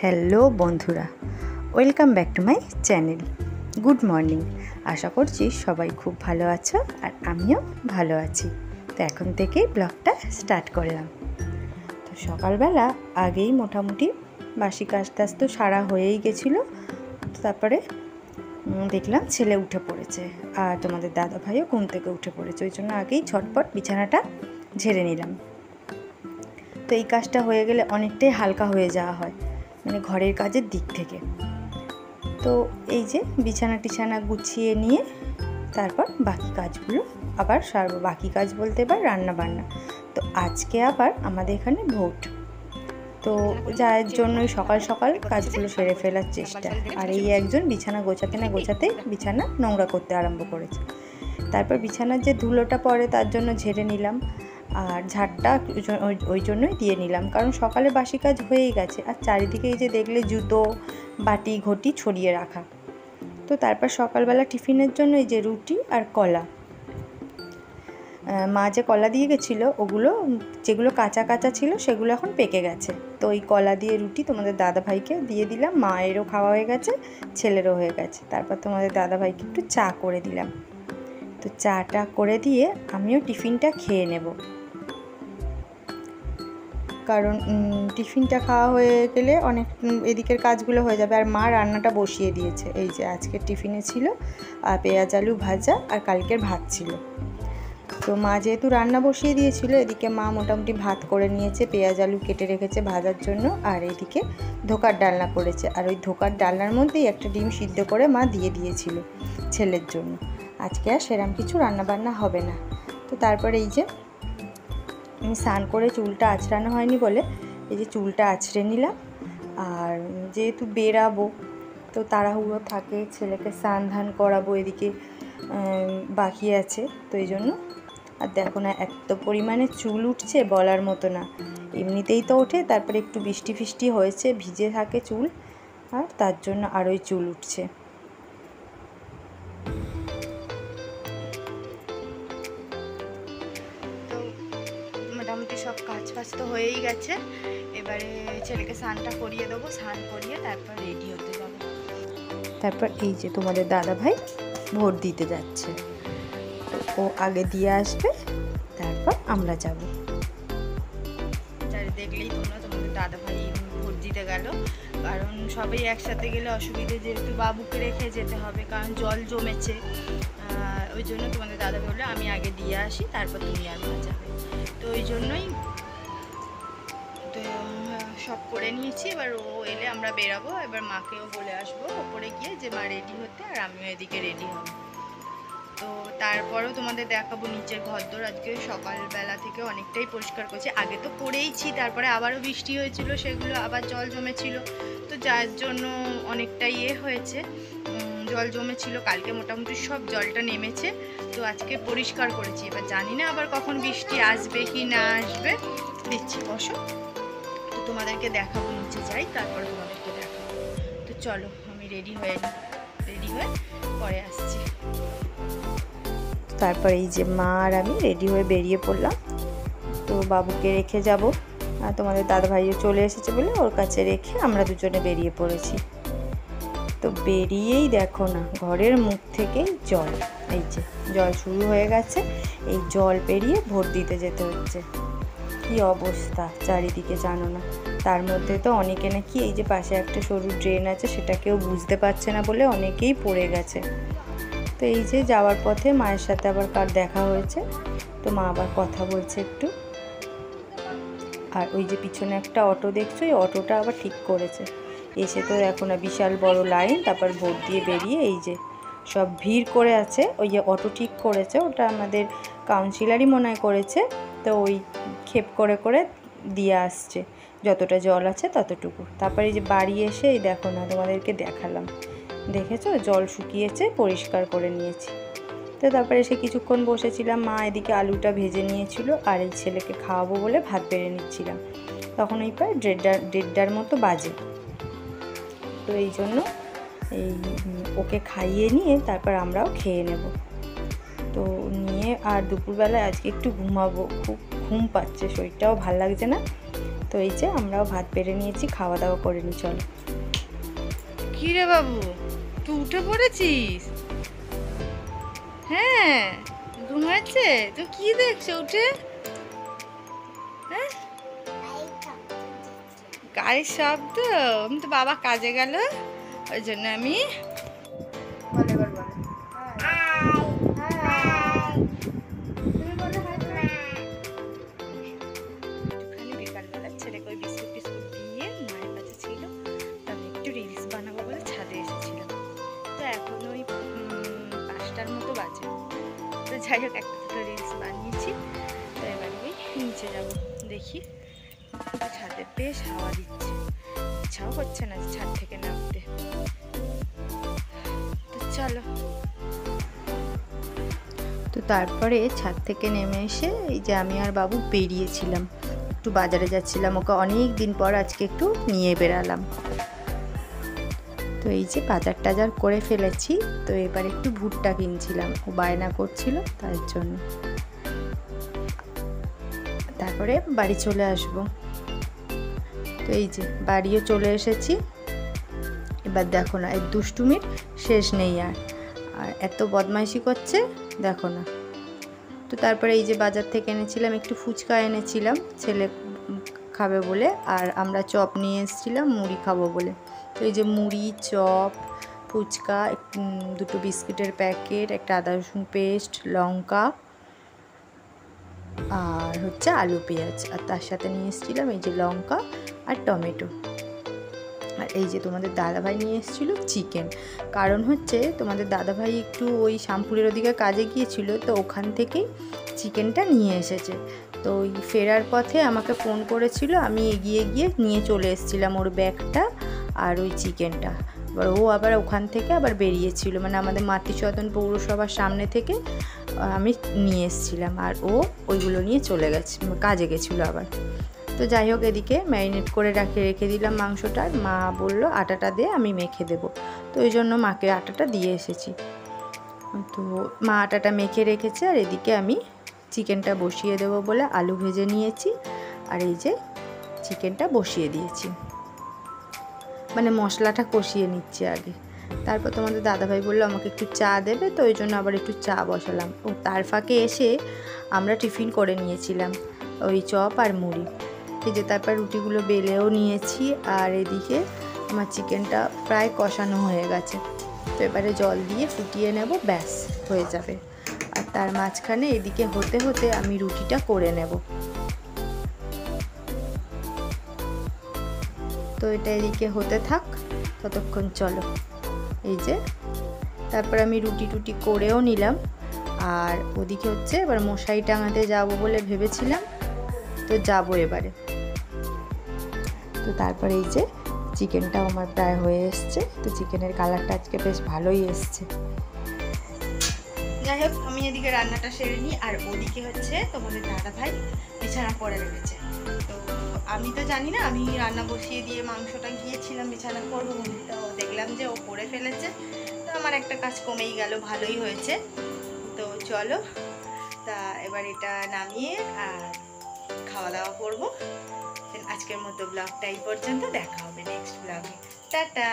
Hello বন্ধুরা, welcome back to my channel. Good morning. আশা করছি সবাই খুব ভালো আছো আর আমিও ভালো আছি। তো এখন থেকেই ব্লগটা স্টার্ট করলাম। তো সকালবেলা আগেই মোটামুটি বাসি কাজ টাজ তো সারা হয়েই গেছিলো। তারপরে দেখলাম ছেলে উঠে পড়েছে আর তোমাদের দাদা ভাইও ঘুম থেকে উঠে পড়েছে, ওই জন্য আগেই ঝটপট বিছানাটা ঝেড়ে নিলাম। তো এই কাজটা হয়ে গেলে অনেকটাই হালকা হয়ে যাওয়া হয়, মানে ঘরের কাজের দিক থেকে। তো এই যে বিছানা টিছানা গুছিয়ে নিয়ে তারপর বাকি কাজগুলো আবার সারবো। বাকি কাজ বলতে এবার রান্না বান্না। তো আজকে আবার আমাদের এখানে ভোট, তো যার জন্যই সকাল সকাল কাজগুলো সেরে ফেলার চেষ্টা। আর এই একজন বিছানা গোছাতে না গোছাতেই বিছানা নোংরা করতে আরম্ভ করেছে। তারপর বিছানার যে ধুলোটা পড়ে তার জন্য ঝেড়ে নিলাম, আর ঝাড়টা ওই জন্যই দিয়ে নিলাম, কারণ সকালে বাসি কাজ হয়েই গেছে। আর চারিদিকে এই যে দেখলে জুতো বাটি ঘটি ছড়িয়ে রাখা। তো তারপর সকালবেলা টিফিনের জন্য এই যে রুটি আর কলা, মা যে কলা দিয়ে গেছিলো ওগুলো যেগুলো কাঁচা কাঁচা ছিল সেগুলো এখন পেকে গেছে। তো ওই কলা দিয়ে রুটি তোমাদের দাদাভাইকে দিয়ে দিলাম, মায়েরও খাওয়া হয়ে গেছে, ছেলেরও হয়ে গেছে। তারপর তোমাদের দাদাভাইকে একটু চা করে দিলাম। তো চাটা করে দিয়ে আমিও টিফিনটা খেয়ে নেব, কারণ টিফিনটা খাওয়া হয়ে গেলে অনেক এদিকের কাজগুলো হয়ে যাবে। আর মা রান্নাটা বসিয়ে দিয়েছে, এই যে আজকের টিফিনে ছিল আর পেঁয়াজ আলু ভাজা আর কালকের ভাত ছিল। তো মা যেহেতু রান্না বসিয়ে দিয়েছিল, এদিকে মা মোটামুটি ভাত করে নিয়েছে, পেঁয়াজ আলু কেটে রেখেছে ভাজার জন্য, আর এদিকে ধোকার ডালনা করেছে। আর ওই ধোকার ডালনার মধ্যেই একটা ডিম সিদ্ধ করে মা দিয়ে দিয়েছিল ছেলের জন্য। আজকে আর সেরকম কিছু রান্নাবান্না হবে না। তো তারপরে এই যে আমি স্নান করে চুলটা আঁচড়ানো হয়নি বলে এই যে চুলটা আঁচড়ে নিলাম। আর যেহেতু বেরাবো তো তাড়াহুড়ো থাকে, ছেলেকে স্নান ধান করাবো, এদিকে বাকি আছে, তো এই জন্য। আর দেখো না এত পরিমাণে চুল উঠছে বলার মতো না, এমনিতেই তো ওঠে, তারপরে একটু বৃষ্টি ফিষ্টি হয়েছে, ভিজে থাকে চুল, আর তার জন্য আরোই চুল উঠছে। মোটামুটি সব কাজ ফাজ তো হয়েই গেছে, এবারে ছেলেকে স্নানটা করিয়ে দেবো, স্নান করিয়ে তারপর রেডি হতে যাবো। তারপর এই যে তোমাদের দাদা ভাই ভোট দিতে যাচ্ছে, তো ও আগে দিয়ে আসবে, তারপর আমরা যাব। দেখলেই তোমরা তোমাদের দাদা ভাই ভোট দিতে গেল, কারণ সবাই একসাথে গেলে অসুবিধে, যেহেতু বাবুকে রেখে যেতে হবে, কারণ জল জমেছে, ওই জন্য তোমাদের দাদা বললো আমি আগে দিয়ে আসি, তারপর তুমি আর মা যাবে। তো ওই জন্যই তো সব করে নিয়েছি। এবার ও এলে আমরা বেরাবো, এবার মাকেও বলে আসবো ওপরে গিয়ে যে মা রেডি হতে, আর আমিও এদিকে রেডি হব। তো তারপরেও তোমাদের দেখাবো নিচের ঘরদোর আজকে সকালবেলা থেকে অনেকটাই পরিষ্কার করছি। আগে তো করেইছি, তারপরে আবারও বৃষ্টি হয়েছিল, সেগুলো আবার জল জমেছিল, তো যার জন্য অনেকটাই হয়েছে, জল জমেছিল। কালকে মোটামুটি সব জলটা নেমেছে, তো আজকে পরিষ্কার করেছি। এবার জানি না আবার কখন বৃষ্টি আসবে কি না আসবে, দিচ্ছি বসো। তো তোমাদেরকে দেখাবো, নিচে যাই তারপরে তোমাদেরকে দেখাবো। তো চলো আমি রেডি হয়ে পরে আসছি। তারপর এই যে মা আর আমি রেডি হয়ে বেরিয়ে পড়লাম। তো বাবুকে রেখে যাব, আর তোমাদের দাদাভাইও চলে এসেছে বলে ওর কাছে রেখে আমরা দুজনে বেরিয়ে পড়েছি। তো বেরিয়েই দেখো না ঘরের মুখ থেকেই জল, এই যে জল শুরু হয়ে গেছে, এই জল পেরিয়ে ভোট দিতে যেতে হচ্ছে। কি অবস্থা চারিদিকে জানো না। তার মধ্যে তো অনেকে নাকি এই যে পাশে একটা সরু ড্রেন আছে সেটা কেউ বুঝতে পারছে না বলে অনেকেই পড়ে গেছে। তো এই যে যাওয়ার পথে মায়ের সাথে আবার কার দেখা হয়েছে, তো মা আবার কথা বলছে একটু। আর ওই যে পিছনে একটা অটো দেখছো, এই অটোটা আবার ঠিক করেছে। এসে তো দেখো না বিশাল বড় লাইন, তারপর ভোট দিয়ে বেরিয়ে এই যে সব ভিড় করে আছে। ওই যে অটো ঠিক করেছে ওটা আমাদের কাউন্সিলারই মনে হয় করেছে, তো ওই ক্ষেপ করে করে দিয়ে আসছে যতটা জল আছে ততটুকু। তারপরে এই যে বাড়ি এসে এই দেখো না তোমাদেরকে দেখালাম, দেখেছো জল শুকিয়েছে, পরিষ্কার করে নিয়েছি। তো তারপরে এসে কিছুক্ষণ বসেছিলাম, মা এদিকে আলুটা ভেজে নিয়েছিল আর এই ছেলেকে খাওয়াবো বলে ভাত বেড়ে নিচ্ছিলাম। তখন ওই প্রায় দেড়টার মতো বাজে। তো এই জন্য এই ওকে খাইয়ে নিয়ে তারপর আমরাও খেয়ে নেব। তো নিয়ে আর দুপুরবেলায় আজকে একটু ঘুমাবো, খুব ঘুম পাচ্ছে, শরীরটাও ভাল লাগছে না। তো তো এই যে আমরাও ভাত বেড়ে নিয়েছি, খাওয়া দাওয়া করে নি। চলো। কি রে বাবু, তুই উঠে পড়েছিস? হ্যাঁ, ঘুমাচ্ছে। তুই কি দেখছো উঠে? হ্যাঁ, গাড়ির শব্দ। আমি তো বাবা কাজে গেল, ওই জন্য আমি বিকালবেলা ছেলেকে ওই বিস্কুট টিস্কুট দিয়ে মায়ের কাছে ছিল, তো আমি একটু রিলস বানাবো বলে ছাদে এসেছিলাম। তো এখন ওই 5টার মতো বাজে। তো যাই হোক, একটা দুটো রিলস বানিয়েছি। তো এবারে ওই নিচে যাবো, দেখি। ছাদে বেশ হাওয়া দিচ্ছে, ইচ্ছাও হচ্ছে না ছাদ থেকে নামতে। তো চলো। তো তারপরে ছাদ থেকে নেমে এসে এই যে আমি আর বাবু বেরিয়েছিলাম, একটু বাজারে যাচ্ছিলাম। ওকে অনেক দিন পর আজকে একটু নিয়ে বেরালাম। তো এই যে বাজার টাজার করে ফেলেছি। তো এবার একটু ভুট্টা কিনছিলাম, ও বায়না করছিল তার জন্য। তারপরে বাড়ি চলে আসব। তো এই যে বাড়িও চলে এসেছি। এবার দেখো না, এই দুষ্টুমির শেষ নেই আর এত বদমাইশি করছে, দেখো না। তো তারপরে এই যে বাজার থেকে এনেছিলাম, একটু ফুচকা এনেছিলাম ছেলে খাবে বলে, আর আমরা চপ নিয়ে এসেছিলাম মুড়ি খাবো বলে। তো এই যে মুড়ি, চপ, ফুচকা, দুটো বিস্কুটের প্যাকেট, একটা আদা রসুন পেস্ট, লঙ্কা আর হচ্ছে আলু পেঁয়াজ, আর তার সাথে নিয়ে এসেছিলাম এই যে লঙ্কা আর টমেটো। আর এই যে তোমাদের দাদাভাই নিয়ে এসেছিলো চিকেন, কারণ হচ্ছে তোমাদের দাদাভাই একটু ওই শ্যামপুরের ওদিকে কাজে গিয়েছিল, তো ওখান থেকেই চিকেনটা নিয়ে এসেছে। তো ওই ফেরার পথে আমাকে ফোন করেছিল, আমি এগিয়ে গিয়ে নিয়ে চলে এসেছিলাম ওর ব্যাগটা আর ওই চিকেনটা। এবার ও আবার ওখান থেকে আবার বেরিয়েছিল, মানে আমাদের মাতৃসদন পৌরসভার সামনে থেকে আমি নিয়ে এসেছিলাম, আর ও ওইগুলো নিয়ে চলে গেছে, কাজে গেছিলো আবার। তো যাই হোক, এদিকে ম্যারিনেট করে রেখে দিলাম মাংসটা। মা বললো আটাটা দিয়ে আমি মেখে দেবো, তো ওই জন্য মাকে আটাটা দিয়ে এসেছি। তো মা আটাটা মেখে রেখেছে, আর এদিকে আমি চিকেনটা বসিয়ে দেবো বলে আলু ভেজে নিয়েছি, আর এই যে চিকেনটা বসিয়ে দিয়েছি, মানে মশলাটা কষিয়ে নিচ্ছি আগে। তারপর তোমাদের দাদাভাই বললো আমাকে একটু চা দেবে, তো ওই জন্য আবার একটু চা বসালাম। ও তার ফাঁকে এসে আমরা টিফিন করে নিয়েছিলাম ওই চপ আর মুড়ি। এই যে তারপর রুটিগুলো বেলেও নিয়েছি, আর এদিকে আমার চিকেনটা প্রায় কষানো হয়ে গেছে। তো এবারে জল দিয়ে ফুটিয়ে নেব, ব্যাস হয়ে যাবে। আর তার মাঝখানে এদিকে হতে হতে আমি রুটিটা করে নেব। তো এটা এদিকে হতে থাক ততক্ষণ। চলো। এই যে তারপর আমি রুটি করেও নিলাম, আর ওদিকে হচ্ছে এবার মশারি টাঙাতে যাব বলে ভেবেছিলাম, তো যাবো এবারে। তো তারপরে এই যে চিকেনটাও আমার প্রায় হয়ে এসছে, তো চিকেনের কালারটা আজকে বেশ ভালোই এসছে। যাই হোক, আমি এদিকে রান্নাটা সেরে নিই, আর ওদিকে হচ্ছে তোমাদের দাদাভাই বিছানা করে রেখেছে। তো আমি তো জানি না, আমি রান্না বসিয়ে দিয়ে মাংসটা গিয়েছিলাম বিছানা করবো বলে, তো দেখলাম যে ও করে ফেলেছে। তো আমার একটা কাজ কমেই গেল, ভালোই হয়েছে। তো চলো, তা এবার এটা নামিয়ে আর খাওয়া দাওয়া করবো। আজকের মতো ব্লগটা এই পর্যন্ত, দেখা হবে নেক্সট ব্লগে। টাটা।